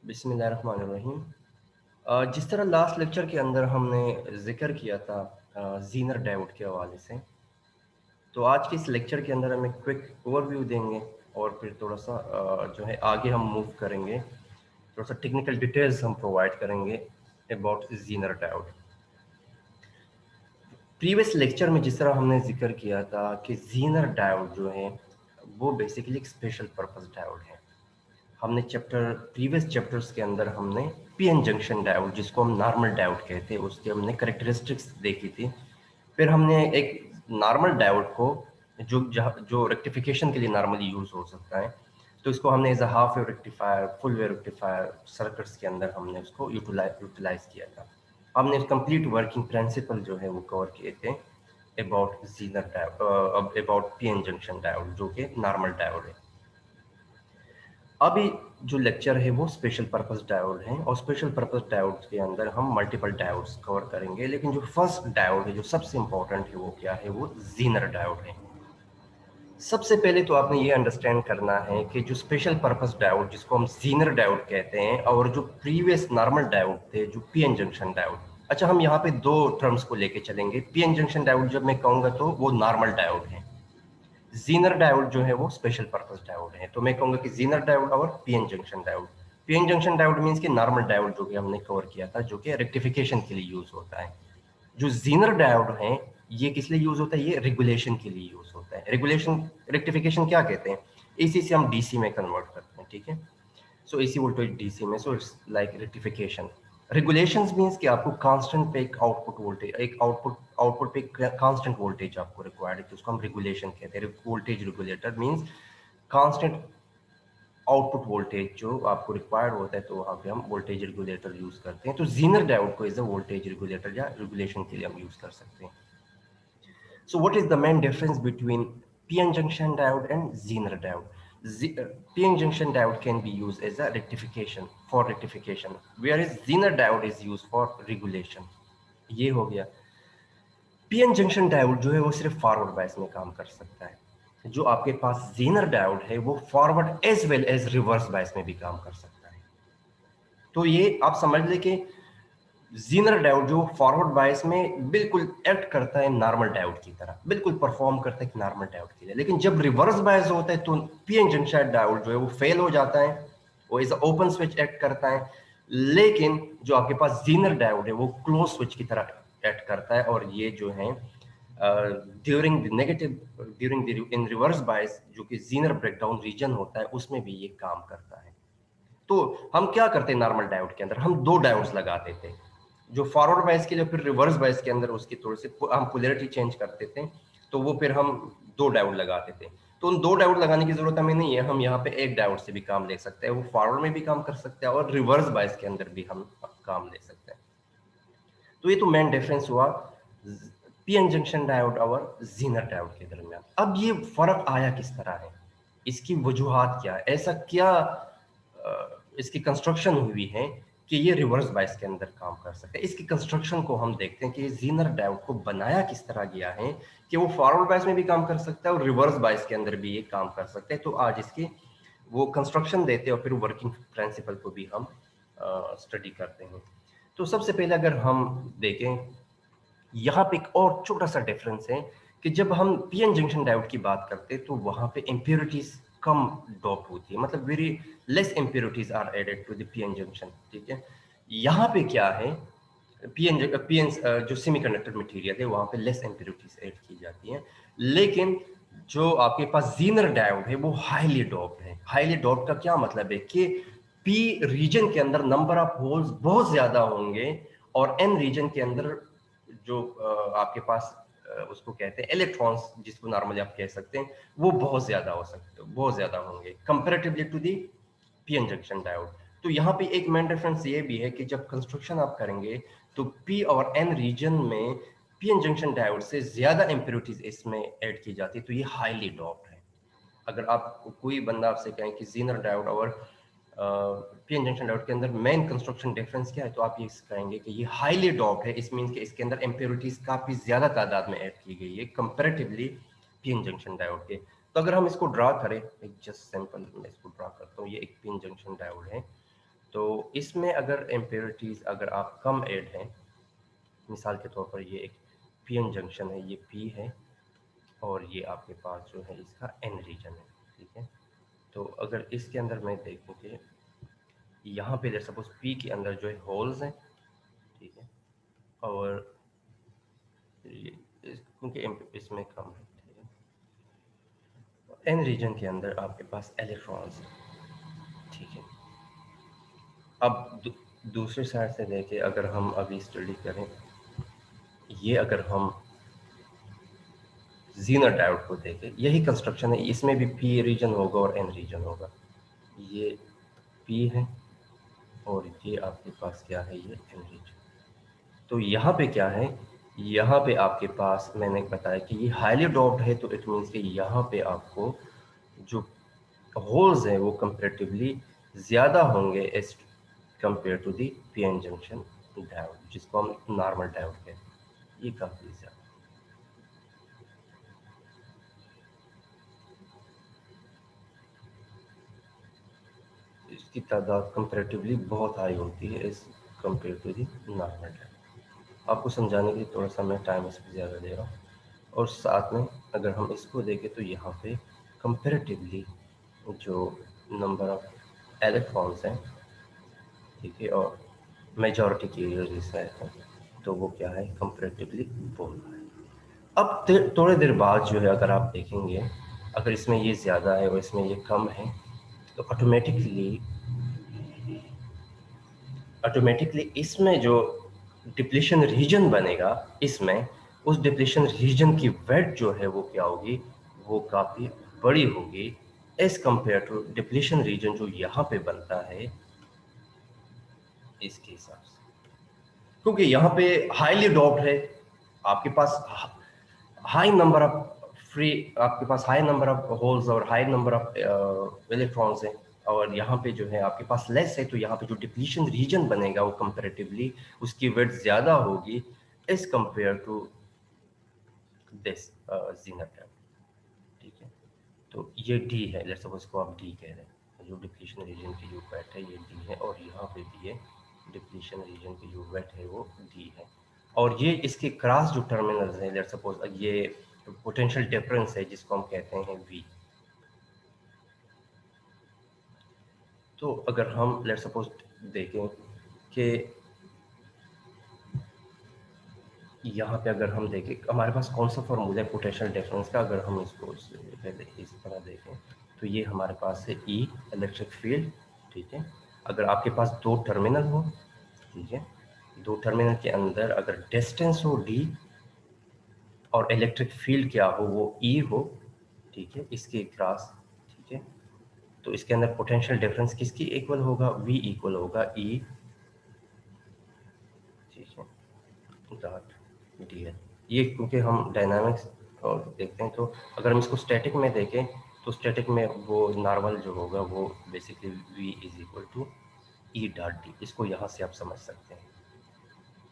बिस्मिल्लाहिर्रहमानिर्रहीम। जिस तरह लास्ट लेक्चर के अंदर हमने ज़िक्र किया था ज़ीनर डायोड के हवाले से, तो आज के इस लेक्चर के अंदर हम एक क्विक ओवरव्यू देंगे और फिर थोड़ा-सा जो है आगे हम मूव करेंगे। थोड़ा-सा टेक्निकल डिटेल्स हम प्रोवाइड करेंगे about Zener diode. Previous lecture में जिस तरह हमने ज़िक्र किया था कि ज़ीनर डायोड जो है, वो बेसिकली एक स्पेशल पर्पस डायोड है। हमने प्रीवियस चैप्टर्स के अंदर हमने पीएन जंक्शन डायोड, जिसको हम नॉर्मल डायोड कहते हैं, उसकी हमने कैरेक्टरिस्टिक्स देखी थी। फिर हमने एक नॉर्मल डायोड को जो रेक्टिफिकेशन के लिए नॉर्मली यूज हो सकता है, तो इसको हमने as a half wave rectifier, full wave rectifier circuits के अंदर हमने उसको यूटिलाइज किया था। हमने कंप्लीट वर्किंग प्रिंसिपल जो है वो कवर किए थे about Zener diode, about PN junction diode जो कि नॉर्मल डायोड है। अभी जो लेक्चर है वो स्पेशल पर्पस डायोड है, और स्पेशल पर्पस डायोड के अंदर हम मल्टीपल डायोड्स कवर करेंगे, लेकिन जो फर्स्ट डायोड है, जो सबसे इंपॉर्टेंट है, वो क्या है? वो ज़ीनर डायोड है। सबसे पहले तो आपने ये अंडरस्टैंड करना है कि जो स्पेशल पर्पस डायोड, जिसको हम ज़ीनर डायोड कहते हैं, और जो प्रीवियस नॉर्मल डायोड थे, जो पीएन जंक्शन डायोड। अच्छा, हम यहाँ पे दो टर्म्स को लेके चलेंगे। पीएन जंक्शन डायोड जब मैं कहूँगा तो वो नॉर्मल डायोड है, ज़ीनर डायोड जो है वो स्पेशल पर्पस डायोड है। तो मैं कहूंगा कि ज़ीनर डायोड और PN junction diode. PN junction diode means कि नॉर्मल डायोड जो कि हमने कवर किया था, जो कि रेक्टिफिकेशन के लिए यूज होता है। जो ज़ीनर डायोड है, ये किस लिए यूज होता है? ये रेगुलेशन के लिए यूज होता है। रेगुलेशन, रेक्टिफिकेशन क्या कहते हैं? एसी से हम डीसी में कन्वर्ट करते हैं, ठीक है। सो एसी वोल्टेज डीसी में, so it's like rectification. Regulations means कि आपको कांस्टेंट पे एक आउटपुट वोल्टेज, एक आउटपुट पे कांस्टेंट वोल्टेज आपको रिक्वायर्ड है, तो उसको हम रेगुलेशन कहते हैं। Voltage regulator means constant output voltage जो आपको रिक्वायर्ड होता है, तो वहां पे हम वोल्टेज रेगुलेटर यूज करते हैं। तो ज़ीनर डायोड को एज अ वोल्टेज रेगुलेटर या रेगुलेशन के लिए हम यूज कर सकते हैं। So what is the main difference between PN junction diode and Zener diode? PN junction diode can be used as a rectification, for rectification, whereas Zener diode is used for regulation. ये हो गया। PN junction diode जो है वो सिर्फ forward bias में काम कर सकता है। जो आपके पास ज़ीनर डायोड है वो forward as well as reverse bias में भी काम कर सकता है। तो ये आप समझ ले कि ज़ीनर डायोड जो फॉरवर्ड बायस में बिल्कुल एक्ट करता है नॉर्मल डायोड की तरह, बिल्कुल परफॉर्म करता है नॉर्मल डायोड की तरह, लेकिन जब रिवर्स बायस होता है तो पीएन जंक्शन डायोड जो है वो फेल हो जाता है। वो एज ओपन स्विच एक्ट करता है, लेकिन जो आपके पास ज़ीनर डायोड है वो क्लोज स्विच की तरह एक्ट करता है। और ये जो है during the negative, during the in reverse bias, जो कि ज़ीनर ब्रेकडाउन रीजन होता है, उसमें भी ये काम करता है। तो हम क्या करते हैं नॉर्मल डायोड के अंदर? हम दो डायोड्स लगा देते हैं, जो फॉरवर्ड बायस के लिए, फिर रिवर्स बायस के अंदर उसकी थोड़ी सी हम पोलैरिटी चेंज कर देते हैं, तो वो फिर हम दो डायोड लगा देते हैं। तो उन दो डायोड लगाने की जरूरत हमें नहीं है, हम यहाँ पे एक डायोड से भी काम ले सकते हैं। वो फॉरवर्ड में भी काम कर सकते हैं और रिवर्स बायस के अंदर भी हम काम ले सकते हैं। तो ये तो मेन डिफरेंस हुआ पीएन जंक्शन डायोड और ज़ीनर डायोड के दरमियान। अब ये फर्क आया किस तरह है, इसकी वजूहात क्या है, ऐसा क्या इसकी कंस्ट्रक्शन हुई है कि ये रिवर्स बायस के अंदर काम कर सके? इसकी कंस्ट्रक्शन को हम देखते हैं कि ज़ीनर डायोड को बनाया किस तरह गया है कि वो फॉरवर्ड बायस में भी काम कर सकता है और रिवर्स बायस के अंदर भी ये काम कर सकते हैं। तो आज इसकी वो कंस्ट्रक्शन देते हैं और फिर वर्किंग प्रिंसिपल को भी हम स्टडी करते हैं। तो सबसे पहले अगर हम देखें, यहाँ पे एक और छोटा सा डिफरेंस है कि जब हम पीएन जंक्शन डायोड की बात करते हैं तो वहां पे इम्प्योरिटीज कम डॉप होती है, मतलब very less impurities are added to the PN junction, ठीक है। यहाँ पे क्या है, पीएन पीएन जो सेमीकंडक्टर मटेरियल है वहां पे लेस इम्प्योरिटीज ऐड की जाती हैं, लेकिन जो आपके पास ज़ीनर डायोड है वो हाईली डॉप्ड है। हाईली डॉप्ड का क्या मतलब है कि पी रीजन के अंदर नंबर ऑफ होल्स बहुत ज्यादा होंगे, और एन रीजन के अंदर जो आपके पास उसको कहते हैं इलेक्ट्रॉन्स, जिसको नॉर्मली आप कह सकते हैं, वो बहुत ज्यादा हो सकते, बहुत ज्यादा होंगे comparatively to the PN junction diode. तो यहाँ पे एक मेन डिफरेंस ये भी है कि जब कंस्ट्रक्शन आप करेंगे तो पी और एन रीजन में पीएन जंक्शन डायोड से ज्यादा इंप्योरिटीज इसमें ऐड की जाती है, तो ये हाईली डॉप्ड है। अगर आप कोई बंदा आपसे कहें कि ज़ीनर डायोड और पीएन जंक्शन डायोड के अंदर मेन कंस्ट्रक्शन डिफरेंस क्या है, तो आप ये कहेंगे कि ये हाईली डॉप्ड है। इस मीन्स कि इसके अंदर इम्प्योरिटीज काफी ज्यादा तादाद में ऐड की गई है कंपेरेटिवली पीएन जंक्शन डायोड के। तो अगर हम इसको ड्रा करें, एक जस्ट सिंपल मैं इसको ड्रा करता हूँ, ये एक पीएन जंक्शन डायोड है। तो इसमें अगर इम्प्योरिटीज अगर आप कम ऐड हैं, मिसाल के तौर पर ये एक पीएन जंक्शन है, ये पी है और ये आपके पास जो है इसका एन रीजन है, ठीक है। तो अगर इसके अंदर मैं देखूँ कि यहाँ पे लेट्स सपोज पी के अंदर जो है होल्स हैं, ठीक है, और क्योंकि इसमें कम है, ठीक है। एन रीजन के अंदर आपके पास इलेक्ट्रॉन्स हैं, ठीक है। अब दूसरे साइड से देखें, अगर हम अभी स्टडी करें, ये अगर हम जीनर डायोड को देखें, यही कंस्ट्रक्शन है, इसमें भी पी रीजन होगा और एन रीजन होगा। ये पी है और ये आपके पास क्या है, ये एन रीजन। तो यहाँ पे क्या है, यहाँ पे आपके पास मैंने बताया कि ये हाईली डॉप्ड है, तो इट मीन्स कि यहाँ पे आपको जो होल्स हैं वो कंपेरेटिवली ज़्यादा होंगे as compare to the P N junction diode, जिसको हम नॉर्मल डायोड कहते हैं, ये काफ़ी ज़्यादा। इसकी तादाद कंपेरेटिवली बहुत हाई होती है as compare to the normal diode. आपको समझाने के लिए थोड़ा सा मैं टाइम इसमें ज़्यादा दे रहा हूँ। और साथ में अगर हम इसको देखें तो यहाँ पे कंपेरेटिवली जो नंबर ऑफ इलेक्ट्रॉन्स हैं, ठीक है, और मेजॉरिटी की एरिया है, तो वो क्या है, कंपेरेटिवली बहुत है। अब थोड़ी देर बाद जो है अगर आप देखेंगे, अगर इसमें ये ज़्यादा है और इसमें ये कम है, तो ऑटोमेटिकली इसमें जो डिप्लीशन रीजन बनेगा, इसमें उस डिप्लीशन रीजन की वेट जो है वो क्या होगी, वो काफ़ी बड़ी होगी as compare to depletion region जो यहाँ पे बनता है इसके हिसाब से, क्योंकि यहाँ पे हाईली डॉप्ड है, आपके पास हाई नंबर ऑफ फ्री, आपके पास हाई नंबर ऑफ होल्स और हाई नंबर ऑफ इलेक्ट्रॉन्स हैं, और यहाँ पे जो है आपके पास लेस है, तो यहाँ पे जो डिप्लीशन रीजन बनेगा वो कंपैरेटिवली उसकी वेट ज़्यादा होगी as compare to this Zener tab, ठीक है। तो ये डी है, लेट्स सपोज इसको आप डी कह रहे हैं, जो डिप्लीशन रीजन की जो वेट है ये डी है, और यहाँ पे भी ये डिप्लीशन रीजन की जो वेट है वो डी है, और ये इसके क्रॉस जो टर्मिनल्स हैं, लेट्स सपोज ये पोटेंशियल डिफरेंस है जिसको हम कहते हैं वी। तो अगर हम लेट्स सपोज देखें कि यहाँ पे अगर हम देखें हमारे पास कौन सा फॉर्मूला है पोटेंशियल डिफरेंस का, अगर हम इसको पहले इस तरह देखें तो ये हमारे पास है ई इलेक्ट्रिक फील्ड, ठीक है। अगर आपके पास दो टर्मिनल हो, ठीक है, दो टर्मिनल के अंदर अगर डिस्टेंस हो डी और इलेक्ट्रिक फील्ड क्या हो, वो ई हो, ठीक है, इसके क्रॉस, ठीक है, तो इसके अंदर पोटेंशियल डिफरेंस किसकी इक्वल होगा, वी इक्वल होगा ई, ठीक है, डॉट डी एल। ये क्योंकि हम डायनामिक्स और देखते हैं, तो अगर हम इसको स्टैटिक में देखें तो स्टैटिक में वो नॉर्मल जो होगा वो basically V is equal to E dot d, इसको यहाँ से आप समझ सकते हैं,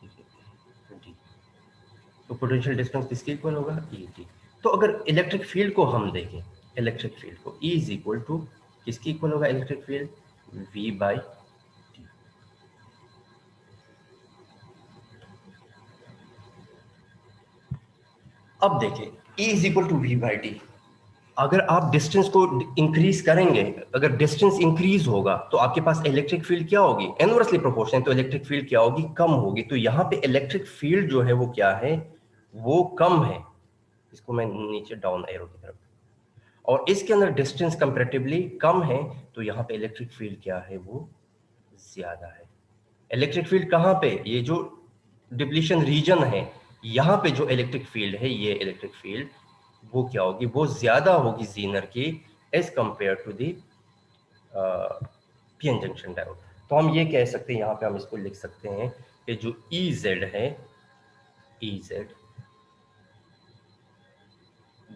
ठीक है, डी। तो पोटेंशियल डिफरेंस किसके इक्वल होगा, ई डी। तो अगर इलेक्ट्रिक फील्ड को हम देखें, इलेक्ट्रिक फील्ड को ई इज इक्वल टू किसके इक्वल होगा, electric field V by t. अब देखें E is equal to V by t, अगर आप डिस्टेंस को इंक्रीज करेंगे, अगर डिस्टेंस इंक्रीज होगा तो आपके पास इलेक्ट्रिक फील्ड क्या होगी, इनवर्सली प्रोपोर्शनल, तो इलेक्ट्रिक फील्ड क्या होगी, कम होगी। तो यहाँ पे इलेक्ट्रिक फील्ड जो है वो क्या है, वो कम है, इसको मैं नीचे डाउन एरो की तरफ, और इसके अंदर डिस्टेंस कंपैरेटिवली कम है, तो यहाँ पे इलेक्ट्रिक फील्ड क्या है, वो ज्यादा है। इलेक्ट्रिक फील्ड कहाँ पे, ये जो डिप्लीशन रीजन है, यहाँ पे जो इलेक्ट्रिक फील्ड है, ये इलेक्ट्रिक फील्ड वो क्या होगी, वो ज्यादा होगी जीनर की as compare to the PN junction diode. तो हम ये कह सकते हैं, यहाँ पे हम इसको लिख सकते हैं कि जो ई जेड है, E Z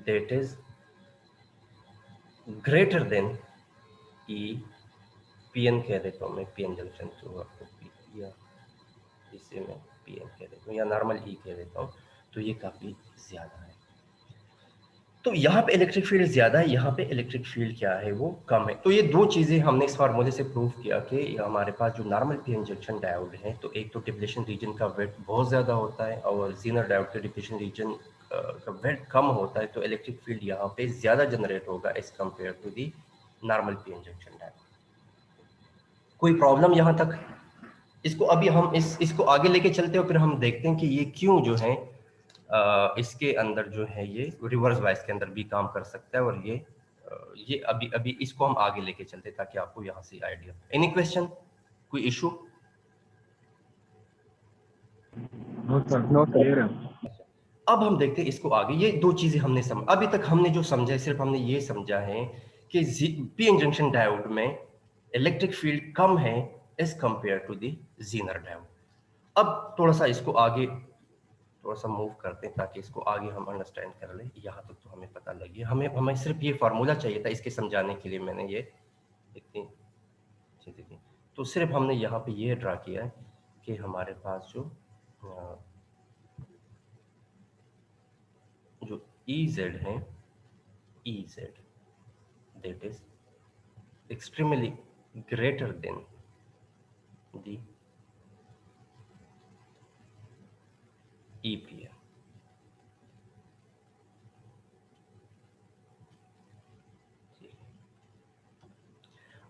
that is greater than E PN कह देता हूँ मैं, पीएन जंक्शन जो आपको पी या इसे मैं पीएन कह देता हूँ या नॉर्मल ई कह देता हूँ, तो ये काफ़ी ज़्यादा है। तो यहाँ पे इलेक्ट्रिक फील्ड ज्यादा है, यहाँ पे इलेक्ट्रिक फील्ड क्या है वो कम है। तो ये दो चीजें हमने इस फार्मूले से प्रूव किया कि हमारे पास जो नॉर्मल पीएन जंक्शन डायोड है, तो एक तो डिप्लीशन रीजन का वेट बहुत ज्यादा होता है और जीनर डायोड के डिप्लीशन रीजन का वेट कम होता है, तो इलेक्ट्रिक फील्ड यहाँ पे ज्यादा जनरेट होगा as compare to the normal PN junction diode. कोई प्रॉब्लम यहाँ तक? इसको अभी हम इसको आगे लेके चलते हैं, फिर हम देखते हैं कि ये क्यों जो है इसके अंदर जो है ये रिवर्स बायस के अंदर भी काम कर सकता है, और ये अभी अभी इसको हम आगे लेके चलते हैं ताकि आपको यहाँ से आइडिया। एनी क्वेश्चन, कोई issue? No sir, no clear है। अब हम देखते हैं इसको आगे। ये दो चीजें हमने अभी तक हमने जो समझा है, सिर्फ हमने ये समझा है कि पीएन जंक्शन डायोड में इलेक्ट्रिक फील्ड कम है as compare to the Zener diode. अब थोड़ा सा इसको आगे थोड़ा सा मूव करते हैं ताकि इसको आगे हम अंडरस्टैंड कर लें। यहाँ तक तो हमें पता लगी, हमें हमें सिर्फ ये फार्मूला चाहिए था, इसके समझाने के लिए मैंने ये इतनी चीजें की। तो सिर्फ हमने यहाँ पे ये ड्रा किया है कि हमारे पास जो EZ है, EZ that is extremely greater than the EPN।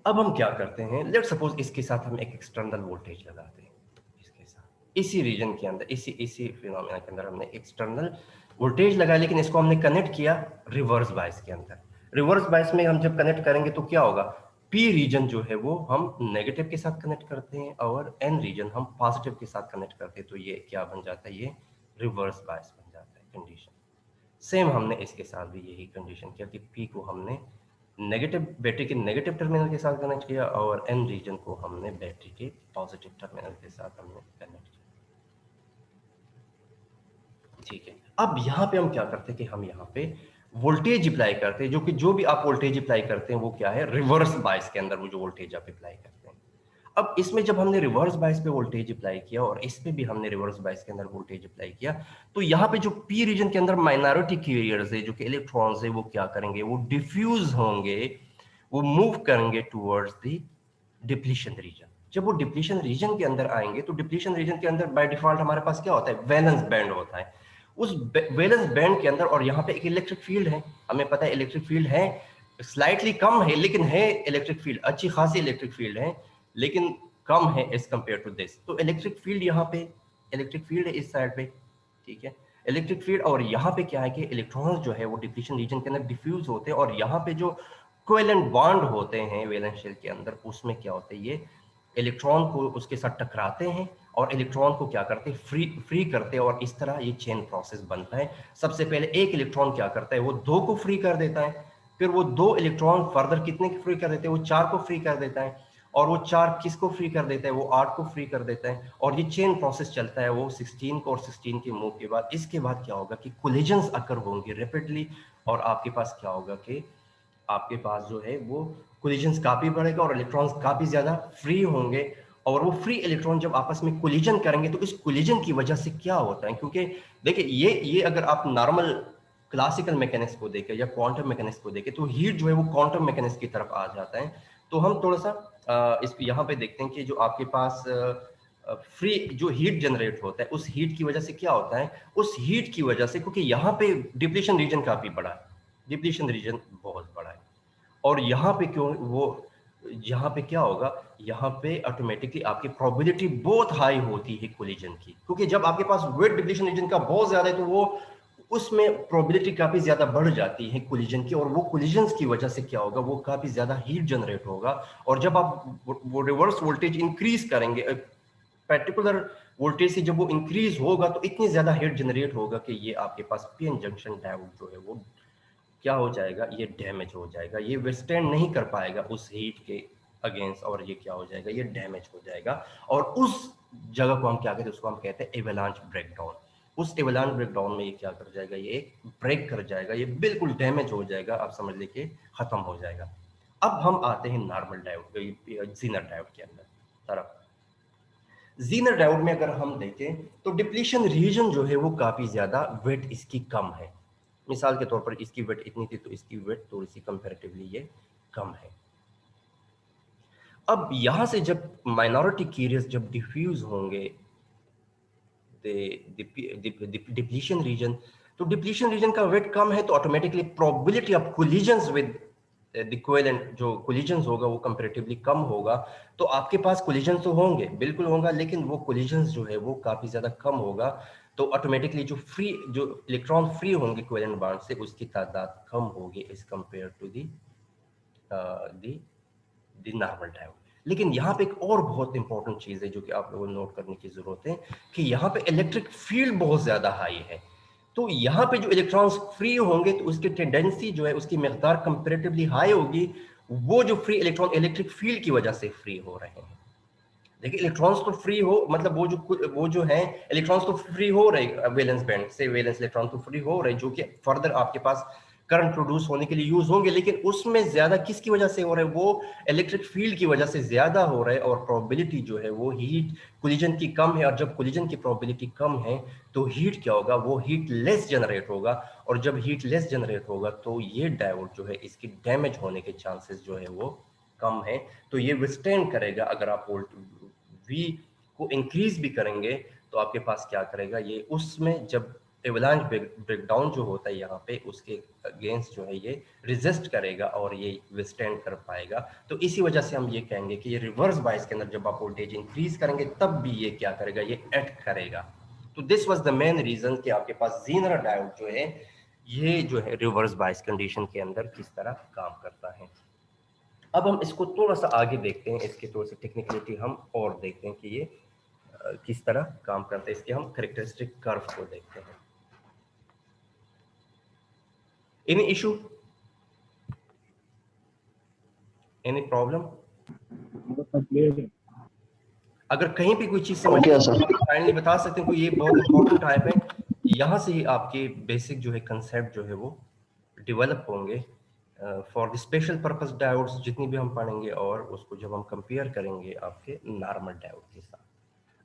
अब हम क्या करते हैं, लेट सपोज इसके साथ हम एक एक्सटर्नल वोल्टेज लगाते हैं, इसके साथ इसी रीजन के अंदर, इसी फिनोमेना के अंदर हमने एक्सटर्नल वोल्टेज लगाया, लेकिन इसको हमने कनेक्ट किया रिवर्स बायस के अंदर। रिवर्स बायस में हम जब कनेक्ट करेंगे तो क्या होगा, पी रीजन जो है वो हम नेगेटिव के साथ कनेक्ट करते हैं और एन रीजन हम पॉजिटिव के साथ कनेक्ट करते हैं, तो ये क्या बन जाता है, ये रिवर्स बायस बन जाता है कंडीशन। सेम हमने इसके साथ भी यही कंडीशन किया कि पी को हमने नेगेटिव बैटरी के नेगेटिव टर्मिनल के साथ कनेक्ट किया और एन रीजन को हमने बैटरी के पॉजिटिव टर्मिनल के साथ हमने कनेक्ट किया। ठीक है, अब यहाँ पे हम क्या करते हैं कि हम यहाँ पे वोल्टेज अप्लाई करते हैं, जो भी आप वोल्टेज अप्लाई करते हैं वो क्या है, रिवर्स बायस के अंदर वो जो वोल्टेज आप अप्लाई करते हैं। अब इसमें जब हमने रिवर्स बायस पे वोल्टेज अप्लाई किया और इस पे भी हमने रिवर्स बायस के अंदर वोल्टेज अप्लाई किया, तो यहाँ पे जो पी रीजन के अंदर माइनॉरिटी कैरियर्स है, जो कि इलेक्ट्रॉन्स है, वो क्या करेंगे, वो डिफ्यूज होंगे, वो मूव करेंगे टुवर्ड्स द डिप्लीशन रीजन। जब वो डिप्लीशन रीजन के अंदर आएंगे तो डिप्लीशन रीजन के अंदर बाय डिफॉल्ट हमारे पास क्या होता है, वैलेंस बैंड होता है। उस वैलेंस बैंड के अंदर, और यहाँ पे एक इलेक्ट्रिक फील्ड है, हमें पता है इलेक्ट्रिक फील्ड है, स्लाइटली कम है लेकिन है इलेक्ट्रिक फील्ड, अच्छी खासी इलेक्ट्रिक फील्ड है, लेकिन कम है एज कंपेयर टू दिस। तो इलेक्ट्रिक फील्ड यहाँ पे, इलेक्ट्रिक फील्ड है इस साइड पे, ठीक है, इलेक्ट्रिक फील्ड। और यहाँ पे क्या है कि इलेक्ट्रॉन्स जो है वो डिप्लीशन रीजन के अंदर डिफ्यूज होते हैं, और यहाँ पे जो कोवेलेंट बॉन्ड होते हैं वैलेंस शेल के अंदर, उसमें क्या होता है, ये इलेक्ट्रॉन को उसके साथ टकराते हैं और इलेक्ट्रॉन को क्या करते हैं, फ्री करते हैं, और इस तरह ये चेन प्रोसेस बनता है। सबसे पहले एक इलेक्ट्रॉन क्या करता है, वो दो को फ्री कर देता है, फिर वो दो इलेक्ट्रॉन फर्दर कितने को फ्री कर देते हैं, वो चार को फ्री कर देता है, और वो चार किसको फ्री कर देता है, वो 8 को फ्री कर देता है, और ये चेन प्रोसेस चलता है वो 16 को, और 16 के मूव के बाद इसके बाद क्या होगा कि कोलिजन्स अकर होंगे रैपिडली, और आपके पास क्या होगा कि आपके पास जो है वो कोलिजन्स काफी बढ़ेगा और इलेक्ट्रॉन्स काफी ज्यादा फ्री होंगे। और वो फ्री इलेक्ट्रॉन जब आपस में कोलिजन करेंगे तो इस कोलिजन की वजह से क्या होता है, क्योंकि देखिए ये अगर आप नॉर्मल क्लासिकल मैकेनिक्स को देखें या क्वांटम मैकेनिक्स को देखें तो हीट जो है वो क्वांटम मैकेनिक्स की तरफ आ जाता है। तो हम थोड़ा सा इस यहाँ पे देखते हैं कि जो आपके पास फ्री जो हीट जनरेट होता है, उस हीट की वजह से क्या होता है, उस हीट की वजह से, क्योंकि यहाँ पे डिप्लीशन रीजन काफी बड़ा है, डिप्लीशन रीजन बहुत बड़ा है, और यहाँ पे क्यों वो, यहाँ पे क्या होगा, यहाँ पे ऑटोमेटिकली आपकी प्रोबेबिलिटी बहुत हाई होती है कोलिजन की, क्योंकि जब आपके पास वेट डिप्लीशन रीजन का बहुत ज्यादा है तो वो उसमें प्रोबेबिलिटी काफी ज्यादा बढ़ जाती है कोलिजन की, और वो कोलिजन्स की वजह से क्या होगा, वो काफी ज्यादा हीट जनरेट होगा। और जब आप वो रिवर्स वोल्टेज इंक्रीज करेंगे, पर्टिकुलर वोल्टेज से जब वो इंक्रीज होगा तो इतनी ज्यादा हीट जनरेट होगा कि ये आपके पास पीएन जंक्शन डायोड जो है वो क्या हो जाएगा, ये डैमेज हो जाएगा, ये विथस्टैंड नहीं कर पाएगा उस हीट के अगेंस्ट, और ये क्या हो जाएगा, ये डैमेज हो जाएगा। और उस जगह को हम क्या कहते हैं, उसको हम कहते हैं एवेलांच ब्रेकडाउन। उस एवेलांच ब्रेकडाउन में ये क्या कर जाएगा, ये ब्रेक कर जाएगा, ये बिल्कुल डैमेज हो जाएगा, आप समझ लीजिए खत्म हो जाएगा। अब हम आते हैं नॉर्मल डायोड, जीनर डायोड के अंदर तरफ। जीनर डायोड में अगर हम देखें तो डिप्लीशन रीजन जो है वो काफी ज्यादा वेट इसकी कम है, मिसाल के तौर पर इसकी वेट इतनी थी तो इसकी वेट थोड़ी सी कंपैरेटिवली ये कम है। अब यहां से जब माइनॉरिटी कैरियर्स जब डिफ्यूज होंगे डिप्लीशन रीजन, तो डिप्लीशन रीजन का वेट कम है तो automatically probability of collisions with the covalent, जो कोलिजन्स होगा वो कंपैरेटिवली कम होगा। तो आपके पास कोलिजन्स तो होंगे, बिल्कुल होगा, लेकिन वो कोलिजन्स जो है वो काफी ज्यादा कम होगा। तो ऑटोमेटिकली जो इलेक्ट्रॉन फ्री होंगे कोवेलेंट बॉन्ड से उसकी तादाद कम होगी as compare to the normal diode. लेकिन यहाँ पे एक और बहुत इंपॉर्टेंट चीज है जो कि आप लोगों को नोट करने की जरूरत है कि यहाँ पे इलेक्ट्रिक फील्ड बहुत ज्यादा हाई है। तो यहाँ पे जो इलेक्ट्रॉन्स फ्री होंगे तो उसकी टेंडेंसी जो है उसकी मिकदार कंपेरेटिवली हाई होगी। वो जो फ्री इलेक्ट्रॉन इलेक्ट्रिक फील्ड की वजह से फ्री हो रहे हैं। देखिए इलेक्ट्रॉन्स तो फ्री हो, मतलब वो जो है इलेक्ट्रॉन्स तो फ्री हो रहे वैलेंस बैंड से, वैलेंस इलेक्ट्रॉन तो फ्री हो रहे जो कि फर्दर आपके पास करंट प्रोड्यूस होने के लिए यूज होंगे, लेकिन उसमें ज्यादा किसकी वजह से हो रहा है, वो इलेक्ट्रिक फील्ड की वजह से ज्यादा हो रहा है। और प्रोबेबिलिटी जो है वो हीट कोलिजन की कम है, और जब कोलिजन की प्रोबेबिलिटी कम है तो हीट क्या होगा, वो हीट लेस जनरेट होगा। और जब हीट लेस जनरेट होगा तो ये डायोड जो है इसकी डैमेज होने के चांसेस जो है वो कम है। तो ये विथस्टैंड करेगा। अगर आप वोल्ट वी को इंक्रीज भी करेंगे तो आपके पास क्या करेगा ये, उसमें जब एवलांच ब्रेकडाउन जो होता है यहाँ पे उसके अगेंस्ट जो है ये रेजिस्ट करेगा और ये विथस्टैंड कर पाएगा। तो इसी वजह से हम ये कहेंगे कि ये रिवर्स बायस के अंदर जब आप वोल्टेज इंक्रीज करेंगे तब भी ये क्या करेगा, ये एक्ट करेगा। तो this was the main reason कि आपके पास ज़ीनर डायोड जो है ये जो है रिवर्स बायस कंडीशन के अंदर किस तरह काम करता है। अब हम इसको थोड़ा सा आगे देखते हैं, इसके थोड़ी सी टेक्निकलिटी हम और देखते हैं कि ये किस तरह काम करते हैं। इसके हम कैरेक्टरिस्टिक कर्व को देखते हैं। Any issue, any problem? clear है। अगर कहीं पे कोई चीज समझ ओके सर। फाइनली बता सकते हैं, कोई ये बहुत इंपॉर्टेंट टाइप है, यहाँ से ही आपके बेसिक जो है कंसेप्ट जो है वो डेवलप होंगे for the special purpose diodes जितनी भी हम पढ़ेंगे, और उसको जब हम कंपेयर करेंगे आपके नॉर्मल डायोड के साथ।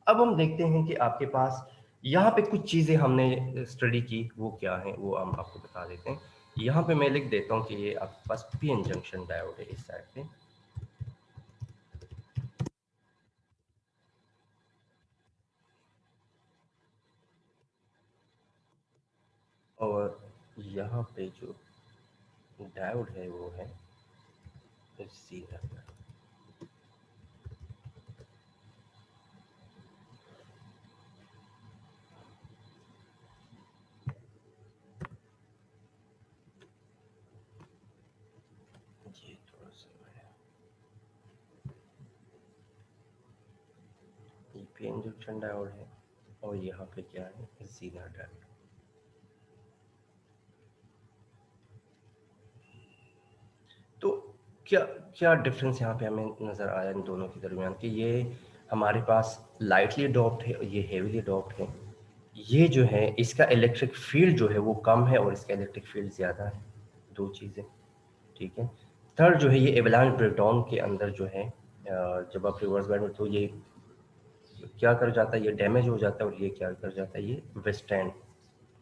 अब हम देखते हैं कि आपके पास यहाँ पे कुछ चीजें हमने स्टडी की, वो क्या है वो हम आपको बता देते हैं। यहाँ पे मैं लिख देता हूँ कि ये आपके पास पीएन जंक्शन डायोड है इस साइड पे, और यहाँ पे जो डायोड है वो है सीधा। ये थोड़ा सा है, ये पीएन जंक्शन डायोड है, और यहाँ पे क्या है, सीधा डायोड। तो क्या क्या डिफरेंस यहाँ पे हमें नज़र आया इन दोनों के दरमियान कि ये हमारे पास लाइटली डॉप्ड है और ये हेवीली डॉप्ड है। ये जो है इसका इलेक्ट्रिक फील्ड जो है वो कम है और इसका इलेक्ट्रिक फील्ड ज़्यादा है, दो चीज़ें, ठीक है। थर्ड जो है ये एवलांच ब्रेकडाउन के अंदर जो है जब आप रिवर्स बैंड में, तो ये क्या कर जाता है, ये डैमेज हो जाता है, और ये क्या कर जाता है, ये वेस्टर्न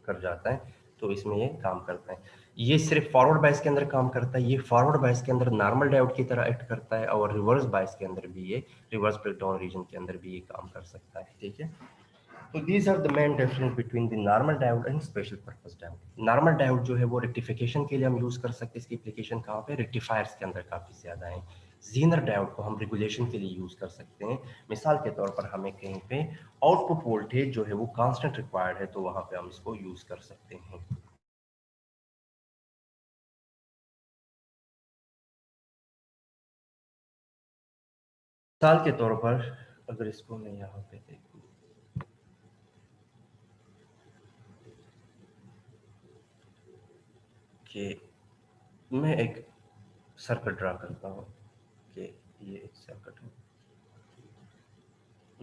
कर जाता है। तो इसमें ये काम करता है। ये सिर्फ फॉरवर्ड बायस के अंदर काम करता है, ये फॉरवर्ड बायस के अंदर नॉर्मल डायोड की तरह एक्ट करता है, और रिवर्स बायस के अंदर भी ये, रिवर्स ब्रेकडाउन रीजन के अंदर भी ये काम कर सकता है, ठीक है। तो these are the main difference between the normal diode and special purpose diode. Normal diode जो है वो रेक्टिफिकेशन के लिए हम यूज कर सकते हैं, इसकी एप्लीकेशन कहाँ पे, रेक्टिफायर्स के अंदर काफी ज्यादा है। जीनर डायोड को हम रेगुलेशन के लिए यूज कर सकते हैं। मिसाल के तौर पर हमें कहीं पे आउटपुट वोल्टेज जो है वो कांस्टेंट रिक्वायर्ड है, तो वहां पे हम इसको यूज कर सकते हैं। मिसाल के तौर पर अगर इसको मैं यहाँ पे देखूँ कि मैं एक सर्किट ड्रा करता हूँ कि ये एक सर्किट है,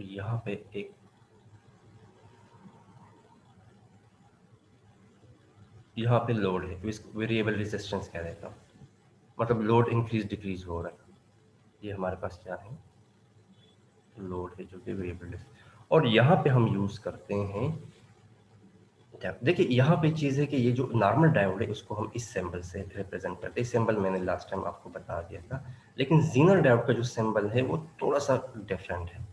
यहाँ पे एक यहाँ पे लोड है, तो इसको वेरिएबल रेजिस्टेंस कह देता हूँ, मतलब लोड इंक्रीज डिक्रीज हो रहा है। ये हमारे पास क्या है, लोड है जो कि वेरिएबल है। और यहाँ पे हम यूज करते हैं देखिए यहाँ पे चीज़ है कि ये जो नॉर्मल डायोड है उसको हम इस सिंबल से रिप्रेजेंट करते हैं। सिंबल मैंने लास्ट टाइम आपको बता दिया था, लेकिन जीनर डायोड का जो सिंबल है वो थोड़ा सा डिफरेंट है।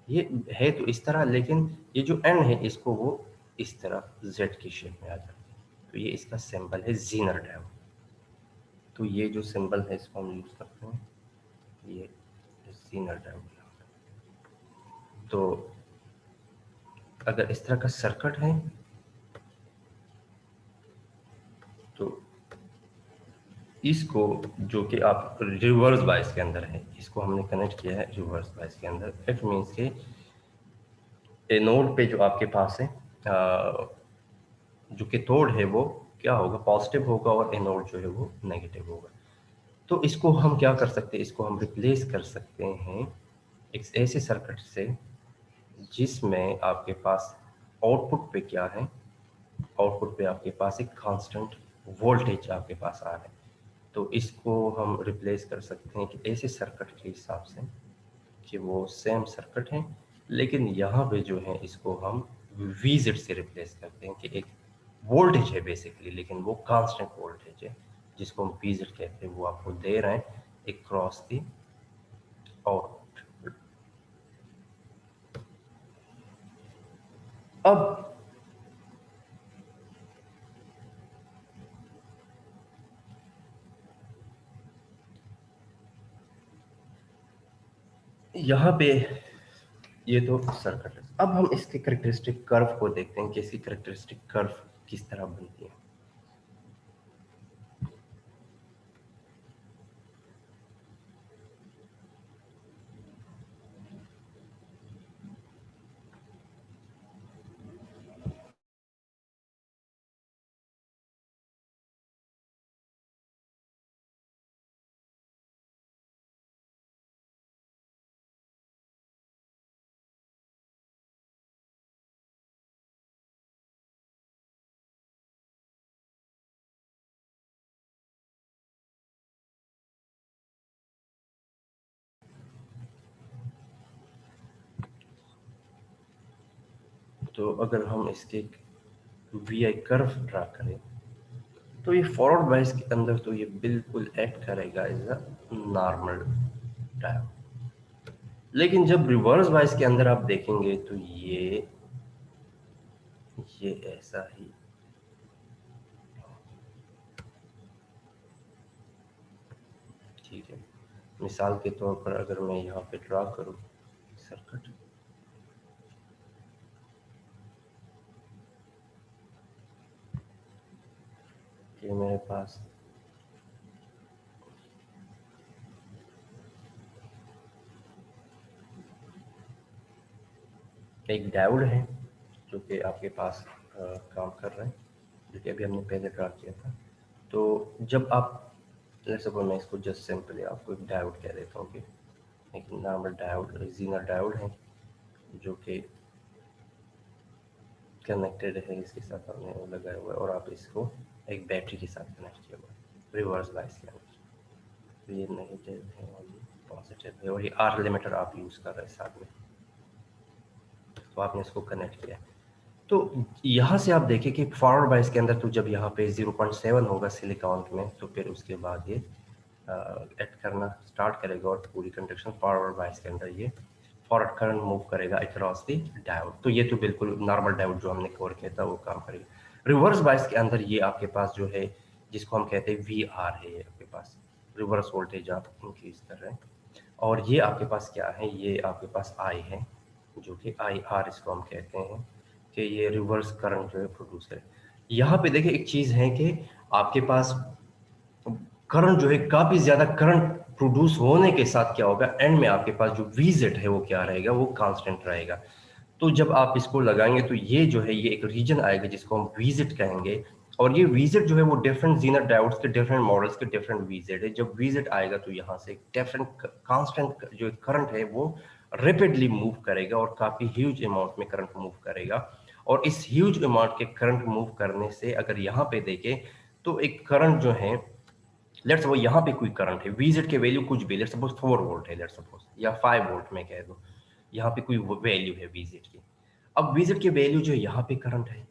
ये है तो इस तरह, लेकिन ये जो एंड है इसको वो इस तरह जेड की शेप में आ जाता है। तो ये इसका सिंबल है जीनर डायोड। तो ये जो सिंबल है इसको हम यूज करते हैं, ये जीनर डायोड। तो अगर इस तरह का सर्किट है तो इसको, जो कि आप रिवर्स बायस के अंदर है, इसको हमने कनेक्ट किया है रिवर्स बायस के अंदर। इट मीन्स के एनोड पे जो आपके पास है जो कैथोड है वो क्या होगा, पॉजिटिव होगा, और एनोड जो है वो नेगेटिव होगा। तो इसको हम क्या कर सकते हैं, इसको हम रिप्लेस कर सकते हैं एक ऐसे सर्किट से जिसमें आपके पास आउटपुट पे क्या है, आउटपुट पे आपके पास एक कांस्टेंट वोल्टेज आपके पास आ रहा है। तो इसको हम रिप्लेस कर सकते हैं कि ऐसे सर्किट के हिसाब से कि वो सेम सर्किट है, लेकिन यहाँ पे जो है इसको हम VZ से रिप्लेस करते हैं कि एक वोल्टेज है बेसिकली, लेकिन वो कांस्टेंट वोल्टेज है जिसको हम VZ कहते हैं, वो आपको दे रहे हैं एक क्रॉस दी आउटपुट। अब यहाँ पे ये तो सर्किट है। अब हम इसके करेक्टरिस्टिक कर्व को देखते हैं कि इसकी करेक्टरिस्टिक कर्व किस तरह बनती है। तो अगर हम इसके VI कर्व ड्रा करें तो ये फॉरवर्ड बायस के अंदर तो ये बिल्कुल एक्ट करेगा एज अ नॉर्मल डायोड, लेकिन जब रिवर्स बायस के अंदर आप देखेंगे तो ये ऐसा ही, ठीक है। मिसाल के तौर पर अगर मैं यहाँ पे ड्रा करूँ सर्किट, ये मेरे पास एक डायोड है जो कि आपके पास काम कर रहा है, जो कि अभी हमने पहले ड्रा किया था। तो जब आप, लेट्स सपोज मैं इसको जस्ट सिंपली आपको एक डायोड कह देता हूँ कि एक नॉर्मल डायोड, जीनर डायोड है जो कि कनेक्टेड है, इसके साथ हमने वो लगाया हुआ है, और आप इसको एक बैटरी के साथ कनेक्ट किया हुआ है रिवर्स बायस के अंदर। तो ये नेगेटिव है और ये पॉजिटिव है, और ये आर लिमिटर आप यूज़ कर रहे हैं साथ में। तो आपने इसको कनेक्ट किया। तो यहाँ से आप देखिए कि फॉरवर्ड बायस के अंदर तो जब यहाँ पे 0.7 होगा सिलिकॉन में, तो फिर उसके बाद ये एक्ट करना स्टार्ट करेगा और पूरी कंडक्शन फॉरवर्ड बायस के अंदर ये फॉरवर्ड करंट मूव करेगा अक्रॉस द डायोड। तो ये तो बिल्कुल नॉर्मल डायोड जो हमने कवर किया था वो काम करेगा। रिवर्स बायस के अंदर ये आपके पास जो है, जिसको हम कहते हैं VR है, ये आपके पास रिवर्स वोल्टेज आप इंक्रीज कर रहे हैं, और ये आपके पास क्या है, ये आपके पास I है जो कि IR इसको हम कहते हैं कि ये रिवर्स करंट जो है प्रोड्यूस करे। यहाँ पे देखिए एक चीज़ है कि आपके पास करंट जो है, काफी ज्यादा करंट प्रोड्यूस होने के साथ क्या होगा, एंड में आपके पास जो VZ है वो क्या रहेगा, वो कांस्टेंट रहेगा। तो जब आप इसको लगाएंगे तो ये जो है, ये एक रीजन आएगा जिसको हम VZ कहेंगे, और ये VZ जो है वो डिफरेंट जीनर डायोड्स के डिफरेंट मॉडल्स के डिफरेंट VZ है। जब VZ आएगा तो यहाँ से डिफरेंट कांस्टेंट जो करंट है वो रेपिडली मूव करेगा और काफी ह्यूज अमाउंट में करंट मूव करेगा। और इस ह्यूज अमाउंट के करंट मूव करने से अगर यहाँ पे देखें तो एक करंट जो है, लेट्स सपोज यहाँ पे कोई करंट है, VZ के वैल्यू कुछ भी, लेट्स सपोज 4 वोल्ट है, लेट्स सपोज, या 5 वोल्ट में कह दो, यहाँ पे कोई वैल्यू है VZ की। अब VZ की वैल्यू जो है, यहाँ पे करंट है,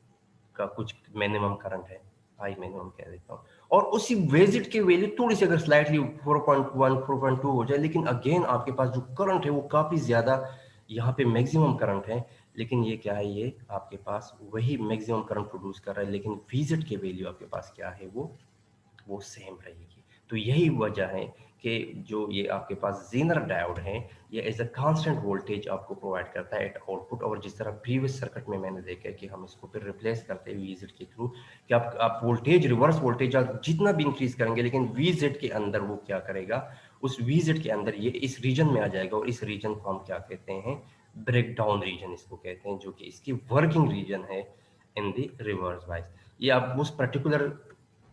का कुछ मिनिमम करंट है, आई मिनिमम कह देता हूँ, और उसी वेजिट की वैल्यू थोड़ी सी अगर स्लाइटली 4.1 4.2 हो जाए, लेकिन अगेन आपके पास जो करंट है वो काफी ज्यादा यहाँ पे मैक्सिमम करंट है, लेकिन ये क्या है, ये आपके पास वही मैक्सिमम करंट प्रोड्यूस कर रहा है, लेकिन विजिट की वैल्यू आपके पास क्या है, वो सेम रहेगी। तो यही वजह है कि जो ये आपके पास जीनर डायोड है, ये एज अ कांस्टेंट वोल्टेज आपको प्रोवाइड करता है एट आउटपुट, और जिस तरह प्रीवियस सर्किट में मैंने देखा है कि हम इसको फिर रिप्लेस करते हैं वीजेड के थ्रू, कि आप वोल्टेज, रिवर्स वोल्टेज आप जितना भी इंक्रीज करेंगे, लेकिन वीजेड के अंदर वो क्या करेगा, उस वीजेड के अंदर ये इस रीजन में आ जाएगा, और इस रीजन को हम क्या कहते हैं, ब्रेकडाउन रीजन इसको कहते हैं, जो कि इसकी वर्किंग रीजन है इन द रिवर्स बाइस। ये आप उस पर्टिकुलर,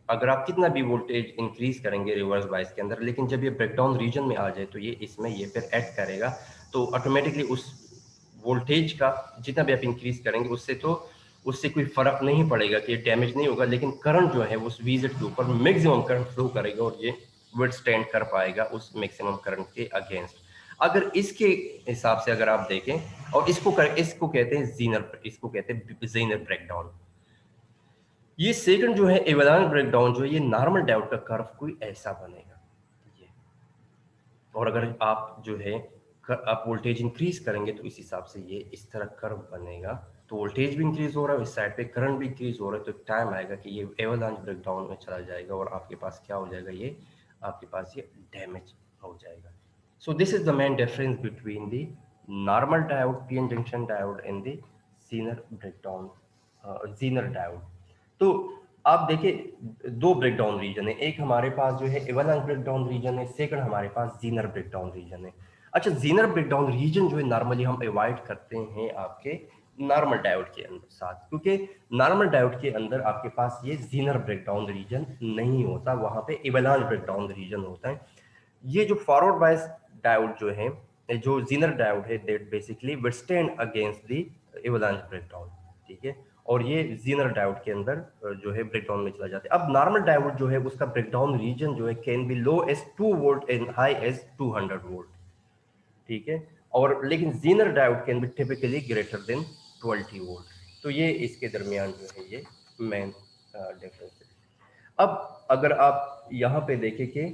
अगर आप कितना भी वोल्टेज इंक्रीज करेंगे रिवर्स बायस के अंदर, लेकिन जब ये ब्रेकडाउन रीजन में आ जाए तो ये इसमें ये फिर ऐड करेगा, तो ऑटोमेटिकली उस वोल्टेज का जितना भी आप इंक्रीज करेंगे उससे कोई फर्क नहीं पड़ेगा, कि ये डैमेज नहीं होगा, लेकिन करंट जो है उस वीजेड के ऊपर मैक्सिमम करंट फ्लो करेगा, और ये विथस्टैंड कर पाएगा उस मैक्सिमम करंट के अगेंस्ट। अगर इसके हिसाब से अगर आप देखें, और इसको कहते हैं जीनर ब्रेकडाउन। ये सेकंड जो है एवलांच ब्रेकडाउन जो है, ये नॉर्मल डायोड का कर्व कोई ऐसा बनेगा ये, और अगर आप जो है आप वोल्टेज इंक्रीज करेंगे तो इस हिसाब से ये इस तरह कर्व बनेगा, तो वोल्टेज भी इंक्रीज हो रहा है, इस साइड पे करंट भी इंक्रीज हो रहा है, तो टाइम आएगा कि ये एवलांच ब्रेकडाउन में चला जाएगा, और आपके पास क्या हो जाएगा, ये आपके पास ये डैमेज हो जाएगा। So this is the main difference between the normal diode, PN junction diode and the Zener breakdown, Zener diode। तो आप देखिए दो ब्रेकडाउन रीजन है, एक हमारे पास जो है एवलांच ब्रेकडाउन रीजन है, सेकंड हमारे पास जीनर ब्रेकडाउन रीजन है। अच्छा, जीनर ब्रेकडाउन रीजन जो है नॉर्मली हम अवॉइड करते हैं आपके नॉर्मल डायोड के अंदर साथ, क्योंकि नॉर्मल डायोड के अंदर आपके पास ये जीनर ब्रेकडाउन रीजन नहीं होता, वहां पे एवलांच ब्रेकडाउन रीजन होता है। ये जो फॉरवर्ड बायस डायोड जो है, जो जीनर डायोड है, that basically withstand against the avalanche breakdown, ठीक है, और ये जीनर डायोड के अंदर जो है ब्रेकडाउन में चला जाता है। अब नॉर्मल डायोड जो है उसका ब्रेकडाउन रीजन जो है can be low as 2 volt and high as 200 volt, ठीक है, और लेकिन Zener diode can be typically greater than 20 volt. तो ये इसके दरमियान जो है ये मेन डिफरेंस है। अब अगर आप यहाँ पे देखें कि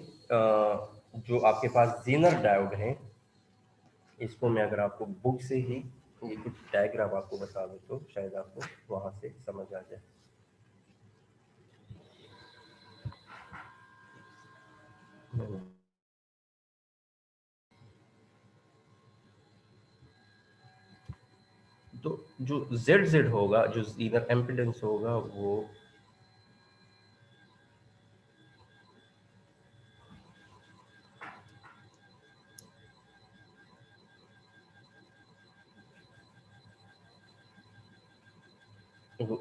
जो आपके पास जीनर डायोड है, इसको मैं अगर आपको बुक से ही ये कुछ डायग्राम आपको बता दूं तो शायद आपको वहां से समझ आ जाए। तो जो जेड जेड होगा, जो जीनर एम्पिडेंस होगा, वो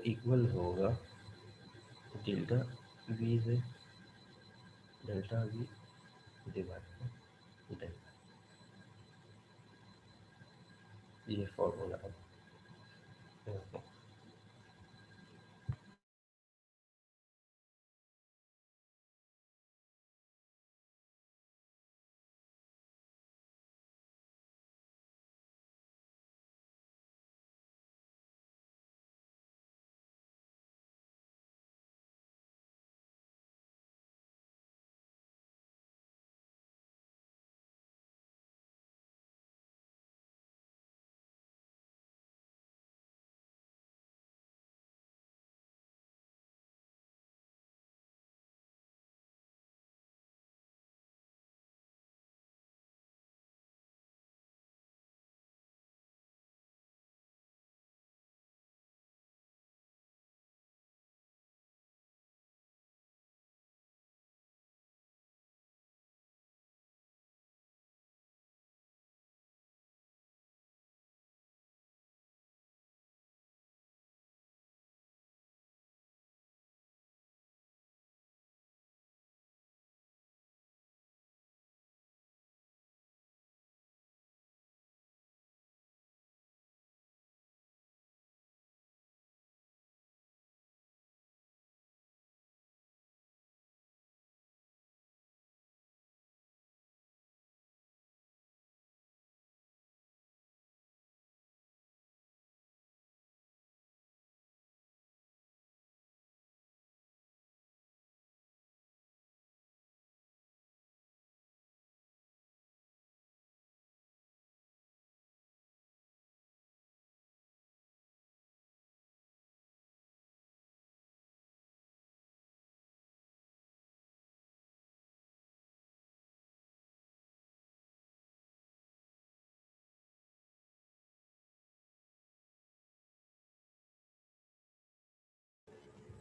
इक्वल होगा डेल्टा वी से, डेल्टा वी डिवाइड डेल्टा, ये फॉर्मूला है।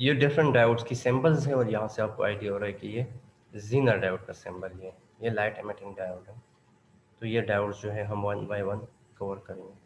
ये डिफरेंट डायोड्स की सिंबल्स हैं और यहाँ से आपको आइडिया हो रहा है कि ये जीनर डायोड का सिंबल ये लाइट एमिटिंग डायोड है। तो ये डायोड्स जो है हम वन बाय वन कवर करेंगे।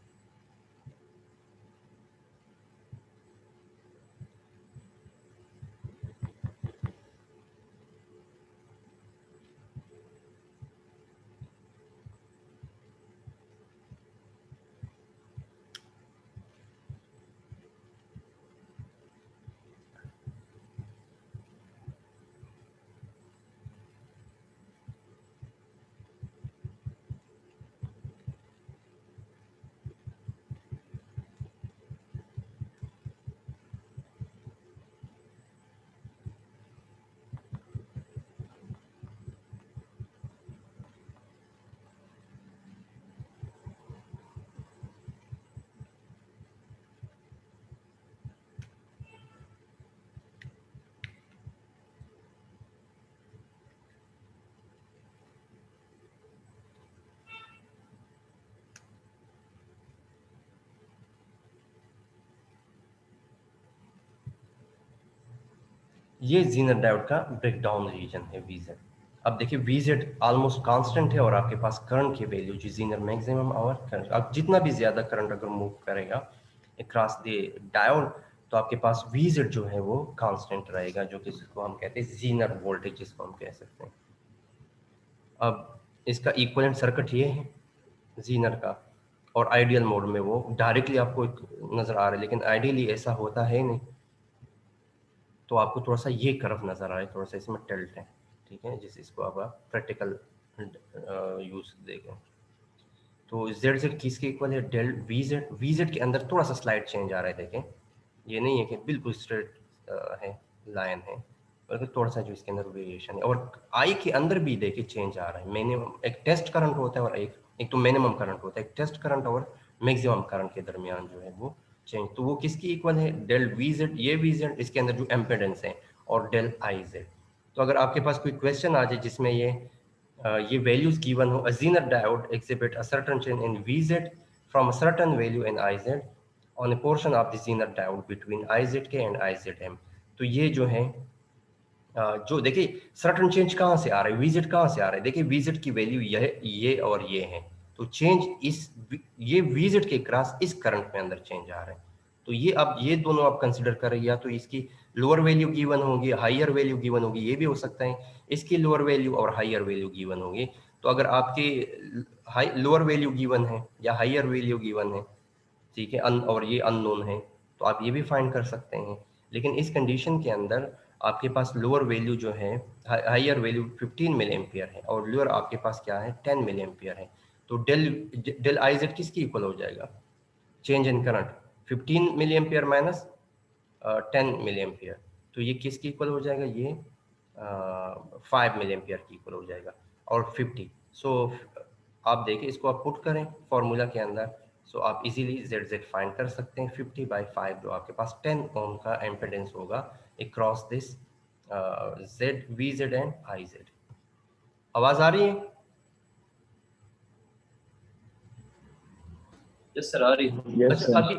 ये जीनर डायोड का ब्रेकडाउन रीजन है वीजेड। अब देखिए वीजेड ऑलमोस्ट कांस्टेंट है और आपके पास करंट की वैल्यू जो जीनर मैक्सिमम और करंट, अब जितना भी ज्यादा करंट अगर मूव करेगा अक्रॉस द डायोड तो आपके पास वीजेड जो है वो कांस्टेंट रहेगा, जो कि जिसको हम कहते हैं जीनर वोल्टेज जिसको हम कह सकते हैं। अब इसका इक्विवेलेंट सर्किट ये है जीनर का, और आइडियल मोड में वो डायरेक्टली आपको नजर आ रहा है, लेकिन आइडियली ऐसा होता है नहीं। तो आपको थोड़ा सा ये कर्व नजर आ रहा है, थोड़ा सा इसमें टिल्ट है, ठीक है, जिस इसको आप प्रैक्टिकल यूज देखें। तो जेड जेड किसके इक्वल है, del V Z. V Z के अंदर थोड़ा सा स्लाइड चेंज आ रहा है, देखें ये नहीं है कि बिल्कुल स्ट्रेट है, लाइन है, बल्कि थोड़ा सा जो इसके अंदर वेरिएशन है। और आई के अंदर भी देखिए चेंज आ रहा है, मिनिमम एक टेस्ट करंट होता है और एक तो मिनिमम करंट होता है, एक टेस्ट करंट और मैक्सिमम करंट के दरमियान जो है वो चेंज। तो वो किसकी इक्वल है, डेल वी जेड, ये वी जेड इसके अंदर जो एम्पेडेंस है, और डेल आई जेड। तो अगर आपके पास कोई क्वेश्चन आ जाए जिसमें ये values given हो, a Zener diode exhibit a certain change in Vz from a certain value in Iz on a portion of the Zener diode between Izk and Izm। तो ये जो है जो देखिए सर्टन चेंज कहाँ से आ रहा है, वीजेड कहाँ से आ रहा है, देखिए वीजेड की वैल्यू ये और ये है, तो चेंज इस ये वीजेड के क्रॉस इस करंट में अंदर चेंज आ रहा है। तो ये अब ये दोनों आप कंसिडर करें, या तो इसकी लोअर वैल्यू गिवन होगी, हायर वैल्यू गिवन होगी, ये भी हो सकता है इसकी लोअर वैल्यू और हायर वैल्यू गिवन होगी। तो अगर आपकी हाई लोअर वैल्यू गिवन है या हायर वैल्यू गिवन है, ठीक है, और ये अननोन है, तो आप ये भी फाइंड कर सकते हैं। लेकिन इस कंडीशन के अंदर आपके पास लोअर वैल्यू जो है, हायर वैल्यू 15 मिली एम्पियर है और लोअर आपके पास क्या है 10 मिली एम्पियर है। तो डेल डेल आई जेड किसकी इक्वल हो जाएगा, change in current 15 milli ampere minus 10 milli ampere, तो ये किसकी इक्वल हो जाएगा, ये 5 मिली एम्पियर की इक्वल हो जाएगा और 50। सो आप देखिए इसको आप पुट करें फॉर्मूला के अंदर, सो आप इजीली जेड जेड फाइंड कर सकते हैं। 50/5 जो आपके पास 10 ओम का एम्पेडेंस होगा across this Z V Z and I Z. आवाज आ रही है? यस सर, आ रही है। यस अच्छा सर। अभी